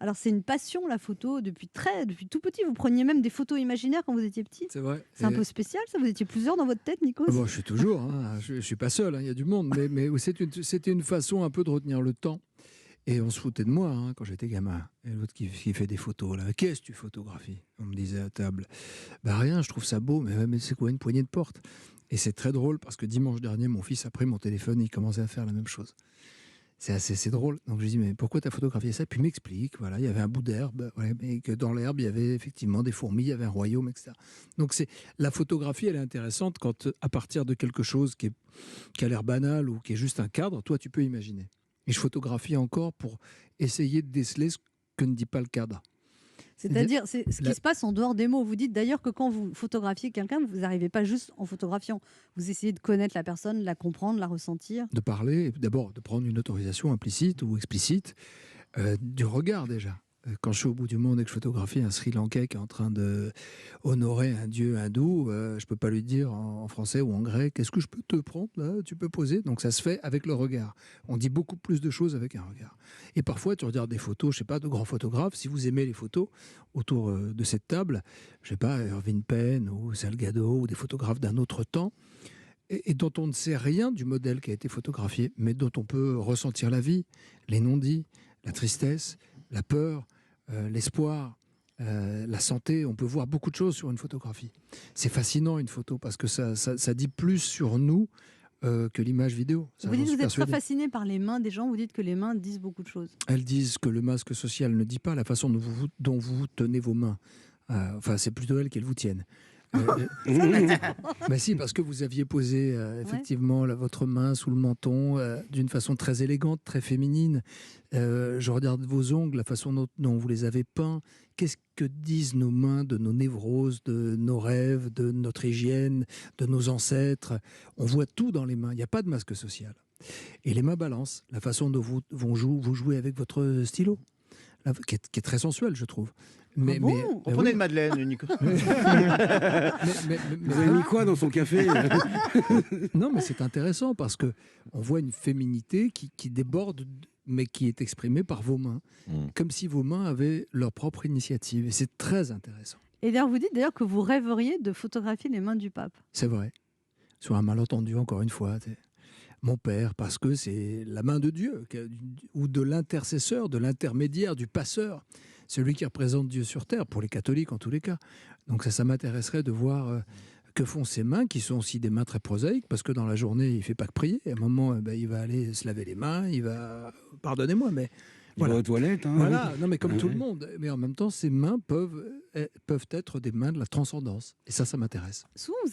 Alors c'est une passion la photo depuis tout petit. Vous preniez même des photos imaginaires quand vous étiez petit. C'est vrai. C'est un peu spécial ça. Vous étiez plusieurs dans votre tête, Nikos. Bon, je suis toujours, hein, je suis pas seul, hein, il y a du monde, mais c'était une façon un peu de retenir le temps. Et on se foutait de moi hein, quand j'étais gamin. Et l'autre qui fait des photos, là, qu'est-ce que tu photographies? On me disait à table. Bah rien, je trouve ça beau, mais c'est quoi une poignée de porte? Et c'est très drôle parce que dimanche dernier, mon fils a pris mon téléphone et il commençait à faire la même chose. C'est drôle. Donc je lui dis, mais pourquoi tu as photographié ça? Puis il m'explique, voilà, il y avait un bout d'herbe, ouais, et que dans l'herbe, il y avait effectivement des fourmis, il y avait un royaume, etc. Donc la photographie, elle est intéressante quand, à partir de quelque chose qui a l'air banal ou qui est juste un cadre, toi, tu peux imaginer. Et je photographie encore pour essayer de déceler ce que ne dit pas le cadre. C'est-à-dire, c'est ce qui se passe en dehors des mots. Vous dites d'ailleurs que quand vous photographiez quelqu'un, vous n'arrivez pas juste en photographiant. Vous essayez de connaître la personne, de la comprendre, de la ressentir. De parler, d'abord de prendre une autorisation implicite ou explicite, du regard déjà. Quand je suis au bout du monde et que je photographie un Sri Lankais qui est en train de honorer un dieu hindou, je peux pas lui dire en français ou en grec, est-ce que je peux te prendre là? Tu peux poser? Donc ça se fait avec le regard. On dit beaucoup plus de choses avec un regard. Et parfois tu regardes des photos, je sais pas, de grands photographes. Si vous aimez les photos autour de cette table, je sais pas, Irving Penn ou Salgado ou des photographes d'un autre temps, et dont on ne sait rien du modèle qui a été photographié, mais dont on peut ressentir la vie, les non-dits, la tristesse, la peur, l'espoir, la santé. On peut voir beaucoup de choses sur une photographie. C'est fascinant une photo parce que ça dit plus sur nous que l'image vidéo. Ça, Vous dites que j'en suis vous êtes très persuadé. fasciné par les mains des gens. Vous dites que les mains disent beaucoup de choses. Elles disent que le masque social ne dit pas la façon dont vous tenez vos mains. Enfin, c'est plutôt elles qu'elles vous tiennent. Mais si, parce que vous aviez posé effectivement votre main sous le menton d'une façon très élégante, très féminine. Je regarde vos ongles, la façon dont vous les avez peints. Qu'est-ce que disent nos mains de nos névroses, de nos rêves, de notre hygiène, de nos ancêtres? On voit tout dans les mains. Il n'y a pas de masque social. Et les mains balancent. La façon dont vous jouez avec votre stylo, là, qui est très sensuelle, je trouve. On prenait une madeleine, Nico. Vous avez mis quoi dans son café? Non, mais c'est intéressant parce que on voit une féminité qui déborde, mais qui est exprimée par vos mains, comme si vos mains avaient leur propre initiative. Et c'est très intéressant. Et d'ailleurs, vous dites d'ailleurs que vous rêveriez de photographier les mains du pape. C'est vrai. Sur un malentendu, encore une fois. Mon père, parce que c'est la main de Dieu, ou de l'intercesseur, de l'intermédiaire, du passeur, celui qui représente Dieu sur terre, pour les catholiques en tous les cas. Donc ça m'intéresserait de voir que font ces mains, qui sont aussi des mains très prosaïques, parce que dans la journée, il ne fait pas que prier. À un moment, il va aller se laver les mains, il va... Pardonnez-moi, mais... Voilà. Aux toilettes. Hein. Voilà, non mais comme tout le monde. Mais en même temps, ces mains peuvent être des mains de la transcendance. Et ça m'intéresse. Souvent, vous